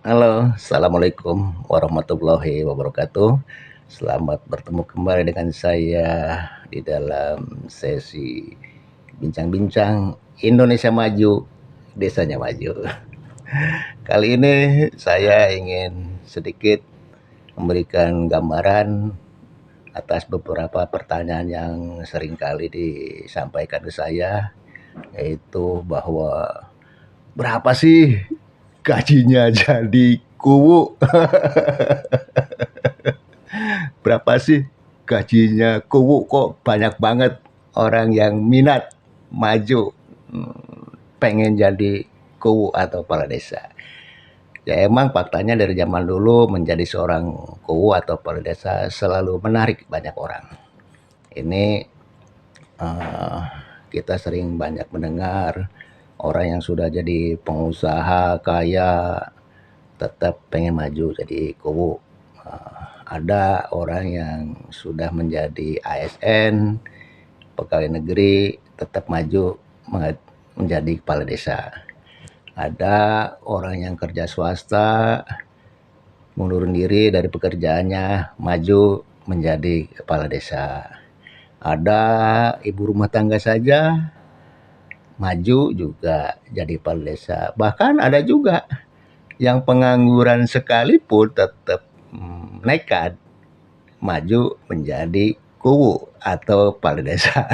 Halo, assalamualaikum warahmatullahi wabarakatuh. Selamat bertemu kembali dengan saya di dalam sesi bincang-bincang Indonesia Maju, Desanya Maju. Kali ini saya ingin sedikit memberikan gambaran atas beberapa pertanyaan yang seringkali disampaikan ke saya, yaitu bahwa berapa sih gajinya jadi kuwu? Berapa sih gajinya kuwu, kok banyak banget orang yang minat maju pengen jadi kuwu atau kepala desa. Ya emang faktanya dari zaman dulu menjadi seorang kuwu atau kepala desa selalu menarik banyak orang. Ini kita sering banyak mendengar orang yang sudah jadi pengusaha kaya tetap pengen maju jadi kuwu. Ada orang yang sudah menjadi ASN, pegawai negeri, tetap maju menjadi kepala desa. Ada orang yang kerja swasta, mundurkan diri dari pekerjaannya, maju menjadi kepala desa. Ada ibu rumah tangga saja, maju juga jadi kepala desa. Bahkan ada juga yang pengangguran sekalipun tetap nekat maju menjadi kuwu atau kepala desa.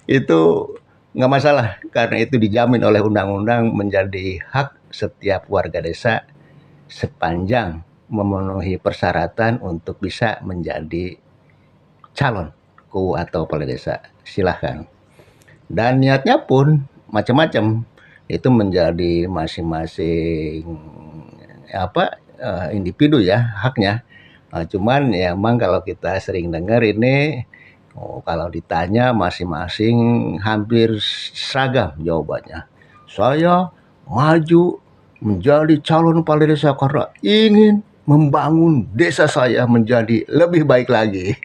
Itu nggak masalah karena itu dijamin oleh undang-undang menjadi hak setiap warga desa sepanjang memenuhi persyaratan untuk bisa menjadi calon kuwu atau kepala desa. Silahkan. Dan niatnya pun macam-macam. Itu menjadi masing-masing individu ya haknya. Cuman ya emang kalau kita sering dengar ini kalau ditanya masing-masing hampir seragam jawabannya. Saya maju menjadi calon kepala desa karena ingin membangun desa saya menjadi lebih baik lagi.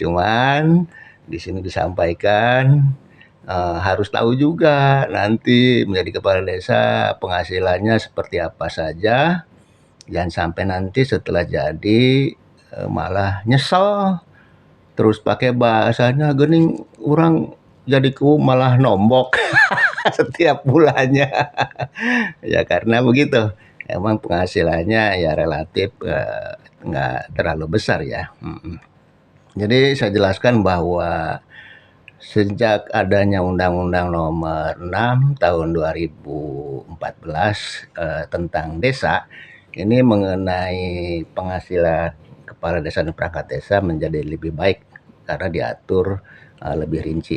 Cuman di sini disampaikan harus tahu juga nanti menjadi kepala desa penghasilannya seperti apa saja. Jangan sampai nanti setelah jadi malah nyesel, terus pakai bahasanya gening orang jadi kuwu malah nombok setiap bulannya. Ya karena begitu, emang penghasilannya ya relatif nggak terlalu besar ya. Jadi saya jelaskan bahwa sejak adanya Undang-Undang Nomor 6 Tahun 2014 tentang desa, ini mengenai penghasilan kepala desa dan perangkat desa menjadi lebih baik karena diatur lebih rinci.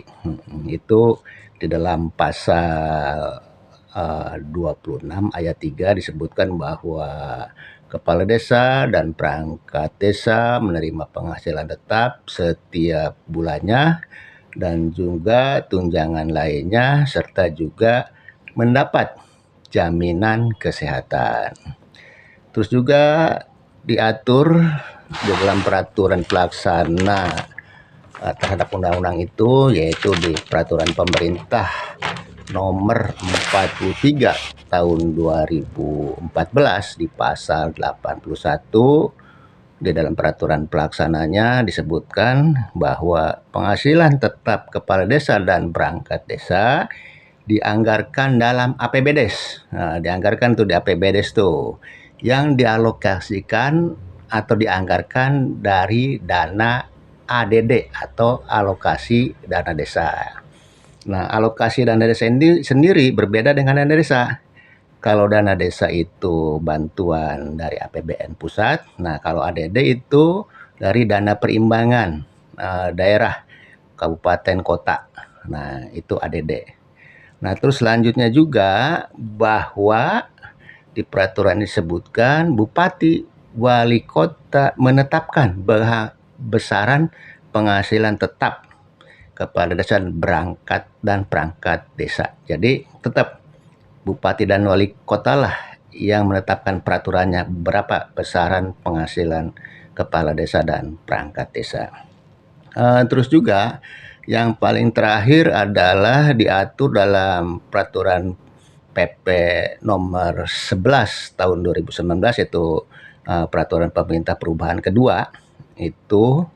Itu di dalam pasal 26 ayat 3 disebutkan bahwa kepala desa dan perangkat desa menerima penghasilan tetap setiap bulannya dan juga tunjangan lainnya serta juga mendapat jaminan kesehatan. Terus juga diatur di dalam peraturan pelaksana terhadap undang-undang itu, yaitu di peraturan pemerintah nomor 43 tahun 2014 di pasal 81. Di dalam peraturan pelaksananya disebutkan bahwa penghasilan tetap kepala desa dan perangkat desa dianggarkan dalam APBDes. Dianggarkan tuh di APBDes tuh yang dialokasikan atau dianggarkan dari dana ADD atau alokasi dana desa. Nah, alokasi dana desa ini sendiri berbeda dengan dana desa. Kalau dana desa itu bantuan dari APBN pusat, nah kalau ADD itu dari dana perimbangan daerah, kabupaten, kota. Nah itu ADD. Nah terus selanjutnya juga bahwa di peraturan disebutkan bupati, wali kota menetapkan besaran penghasilan tetap kepala desa dan perangkat desa. Jadi tetap bupati dan wali kota lah yang menetapkan peraturannya berapa besaran penghasilan kepala desa dan perangkat desa. Terus juga yang paling terakhir adalah diatur dalam peraturan PP nomor 11 tahun 2019, yaitu peraturan pemerintah perubahan kedua, itu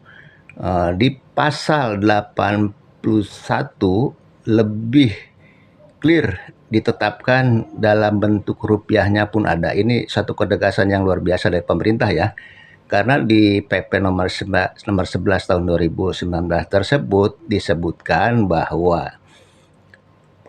di pasal 81 lebih clear ditetapkan dalam bentuk rupiahnya pun ada. Ini satu ketegasan yang luar biasa dari pemerintah ya. Karena di PP nomor 11 tahun 2019 tersebut disebutkan bahwa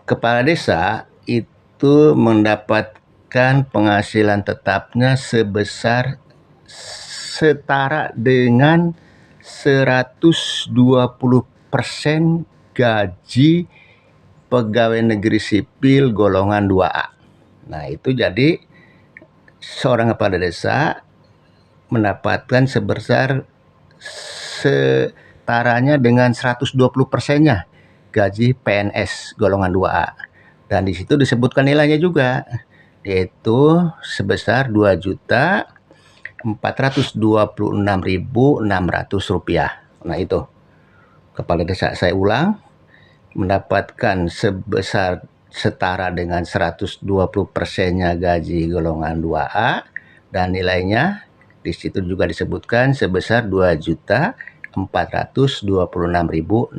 kepala desa itu mendapatkan penghasilan tetapnya sebesar setara dengan 120% gaji pegawai negeri sipil golongan 2A. Nah, itu jadi seorang kepala desa mendapatkan sebesar setaranya dengan 120%-nya gaji PNS golongan 2A. Dan di situ disebutkan nilainya juga, yaitu sebesar Rp2.426.600. Nah, itu kepala desa, saya ulang, mendapatkan sebesar setara dengan 120%-nya gaji golongan 2A, dan nilainya di situ juga disebutkan sebesar Rp2.426.640.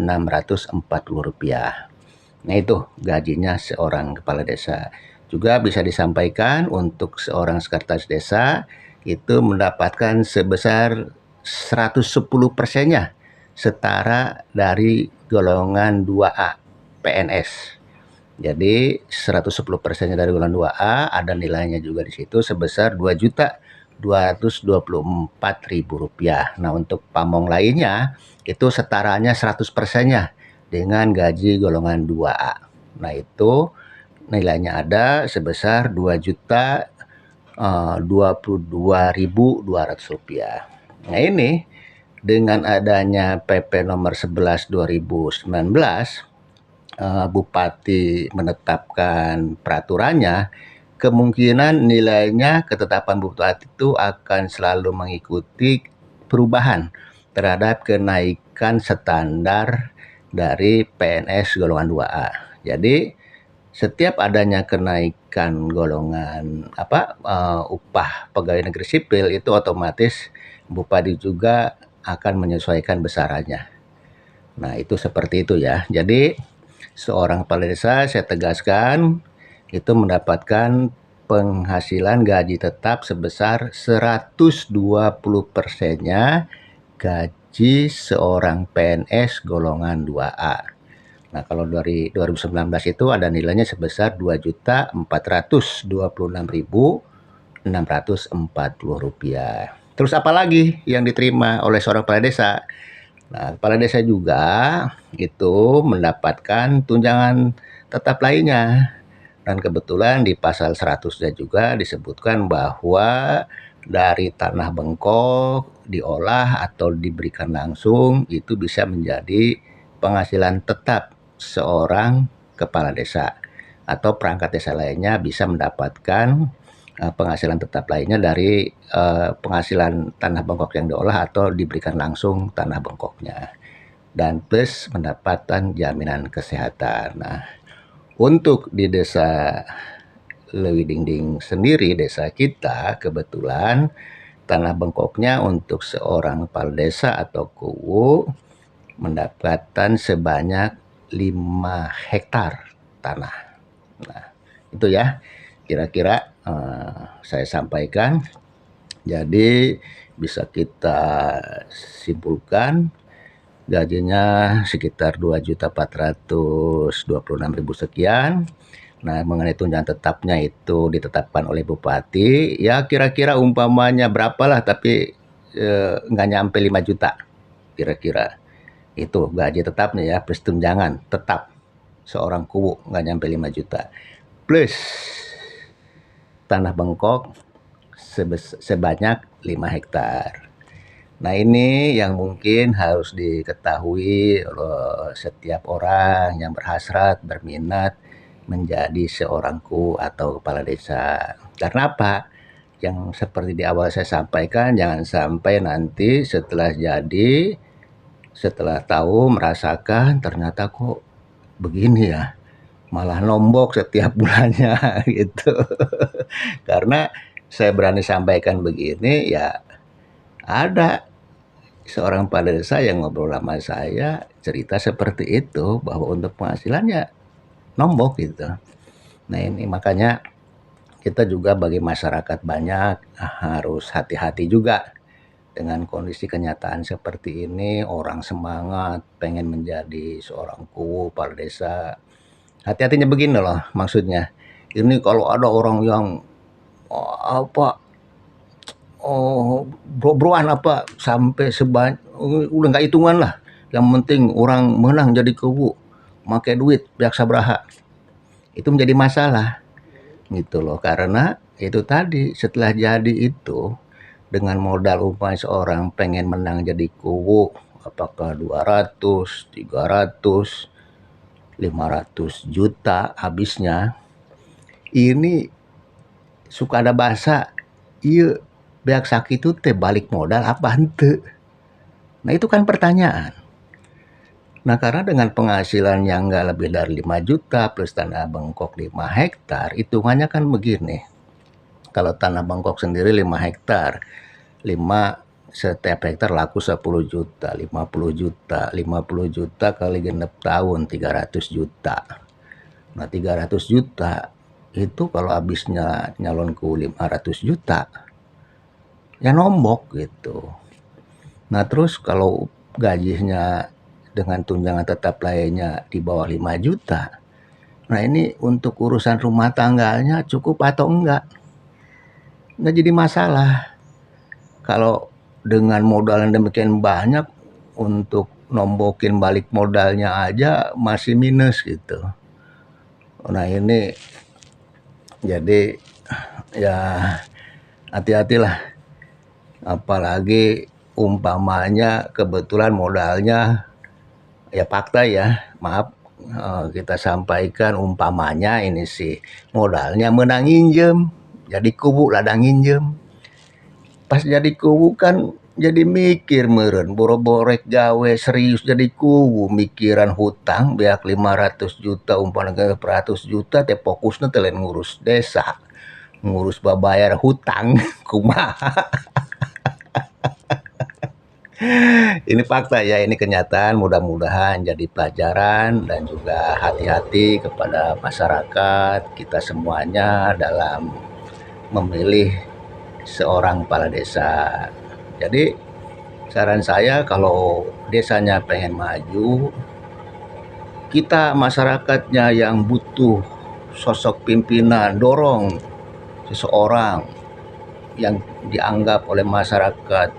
Nah, itu gajinya seorang kepala desa. Juga bisa disampaikan untuk seorang sekretaris desa itu mendapatkan sebesar 110%-nya setara dari golongan 2A PNS. Jadi 110%-nya dari golongan 2A, ada nilainya juga di situ sebesar Rp2.224.000. Nah, untuk pamong lainnya itu setaranya 100%-nya dengan gaji golongan 2A. Nah, itu nilainya ada sebesar Rp2.022.200. Nah, ini dengan adanya PP nomor 11 2019, Bupati menetapkan peraturannya, kemungkinan nilainya ketetapan Bupati itu akan selalu mengikuti perubahan terhadap kenaikan standar dari PNS golongan 2A. Jadi setiap adanya kenaikan golongan upah pegawai negeri sipil, itu otomatis Bupati juga akan menyesuaikan besarannya. Nah, itu seperti itu ya. Jadi seorang kepala desa, saya tegaskan, itu mendapatkan penghasilan gaji tetap sebesar 120%-nya gaji seorang PNS golongan 2A. Nah, kalau dari 2019 itu ada nilainya sebesar Rp2.426.640. Terus apa lagi yang diterima oleh seorang kepala desa? Nah, kepala desa juga itu mendapatkan tunjangan tetap lainnya. Dan kebetulan di pasal 100 juga disebutkan bahwa dari tanah bengkok diolah atau diberikan langsung itu bisa menjadi penghasilan tetap seorang kepala desa, atau perangkat desa lainnya bisa mendapatkan penghasilan tetap lainnya dari penghasilan tanah bengkok yang diolah atau diberikan langsung tanah bengkoknya, dan plus mendapatkan jaminan kesehatan. Nah, untuk di desa Lewi Dingding sendiri, desa kita kebetulan tanah bengkoknya untuk seorang kepala desa atau kuwu mendapatkan sebanyak 5 hektar tanah. Nah, itu ya kira-kira saya sampaikan. Jadi bisa kita simpulkan gajinya sekitar 2.426.000 sekian. Nah, mengenai tunjangan tetapnya itu ditetapkan oleh Bupati, ya kira-kira umpamanya berapalah, tapi nggak nyampe 5 juta kira-kira. Itu gaji tetapnya ya, plus tunjangan tetap seorang kuwu nggak nyampe 5 juta. Plus tanah bengkok sebanyak 5 hektar. Nah, ini yang mungkin harus diketahui oleh setiap orang yang berhasrat, berminat menjadi seorang kuwu atau kepala desa. Karena apa? Yang seperti di awal saya sampaikan, jangan sampai nanti setelah jadi, setelah tahu, merasakan ternyata kok begini ya. malah nombok setiap bulannya gitu. Karena saya berani sampaikan begini, ya ada seorang kepala desa yang ngobrol sama saya cerita seperti itu, bahwa untuk penghasilannya nombok gitu. Nah ini makanya kita juga bagi masyarakat banyak harus hati-hati juga dengan kondisi kenyataan seperti ini. Orang semangat pengen menjadi seorang kuwu kepala desa, hati-hatinya begini loh maksudnya. Ini kalau ada orang yang apa bro-broan apa sampai udah nggak hitungan lah, yang penting orang menang jadi kubu, pakai duit pihak sabraha, itu menjadi masalah gitu loh. Karena itu tadi, setelah jadi itu dengan modal umpamanya seorang pengen menang jadi kubu, apakah 200, 300, 500 juta habisnya. Ini suka ada bahasa, iya beak sakit itu teh balik modal apa henteu. Nah itu kan pertanyaan. Nah karena dengan penghasilan yang nggak lebih dari 5 juta plus tanah bengkok 5 hektar, hitungannya kan begini. Kalau tanah bengkok sendiri 5 hektar, 5 setiap hektar laku 10 juta, 50 juta, 50 juta kali genep tahun 300 juta. Nah 300 juta itu kalau habisnya nyalonku 500 juta, ya nombok gitu. Nah terus kalau gajinya dengan tunjangan tetap lainnya di bawah 5 juta, nah ini untuk urusan rumah tangganya cukup atau enggak? Nggak jadi masalah. Kalau dengan modal yang demikian banyak, untuk nombokin balik modalnya aja masih minus gitu. Nah ini jadi ya hati-hatilah. Apalagi umpamanya kebetulan modalnya, ya fakta ya, maaf kita sampaikan umpamanya ini sih modalnya menang injem, jadi kubu ladang injem. Pas jadi kubu kan jadi mikir meren, boro-borek gawe serius jadi kubu, mikiran hutang beak 500 juta umpamanya 100 juta teh fokusnya teh lain ngurus desa, ngurus babayar hutang kumaha. Ini fakta ya, ini kenyataan, mudah-mudahan jadi pelajaran dan juga hati-hati kepada masyarakat kita semuanya dalam memilih seorang kepala desa. Jadi saran saya kalau desanya pengen maju, kita masyarakatnya yang butuh sosok pimpinan, dorong seseorang yang dianggap oleh masyarakat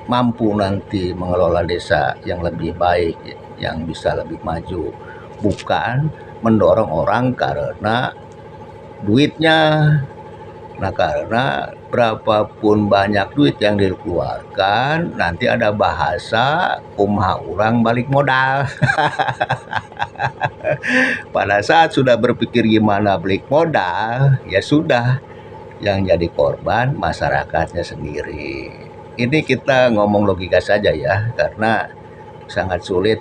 mampu nanti mengelola desa yang lebih baik, yang bisa lebih maju. Bukan mendorong orang karena duitnya. Nah karena berapapun banyak duit yang dikeluarkan, nanti ada bahasa kumaha urang balik modal. Pada saat sudah berpikir gimana balik modal, ya sudah, yang jadi korban masyarakatnya sendiri. Ini kita ngomong logika saja ya, karena sangat sulit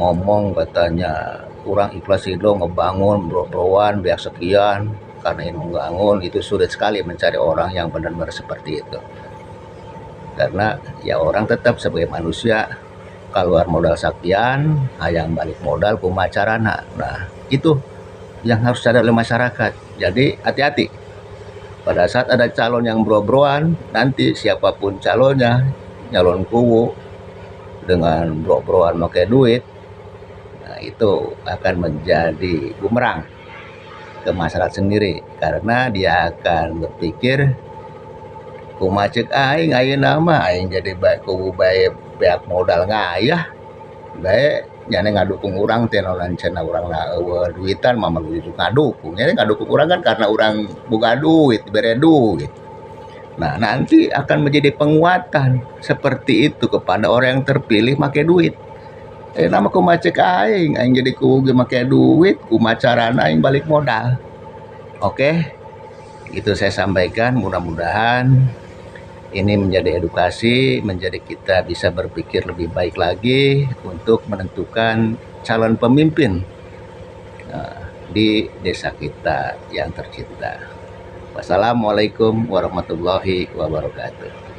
ngomong katanya kurang ikhlas itu ngebangun bro-broan biar sekian karena ini membangun, itu sulit sekali mencari orang yang benar-benar seperti itu. Karena ya orang tetap sebagai manusia keluar modal sekian, hayang balik modal kumacarana. Nah itu yang harus sadar oleh masyarakat. Jadi hati-hati. Pada saat ada calon yang bro-broan, nanti siapapun calonnya, nyalon kuwu dengan bro-broan pakai duit, nah itu akan menjadi bumerang ke masyarakat sendiri. Karena dia akan berpikir, kumacek aing nama aing jadi baik kuwu baik pihak modal ngayah, baik nyane ngadukung orang teh naon cenah urang duitan mah menuju ngadukung. Nyane ngadukung urang kan karena urang boga duit, bere duit. Nah, nanti akan menjadi penguatan seperti itu kepada orang yang terpilih make duit. Nama kumacek aing jadi kugu make duit, kumacarana aing balik modal. Oke. Itu saya sampaikan, mudah-mudahan ini menjadi edukasi, menjadi kita bisa berpikir lebih baik lagi untuk menentukan calon pemimpin di desa kita yang tercinta. Wassalamualaikum warahmatullahi wabarakatuh.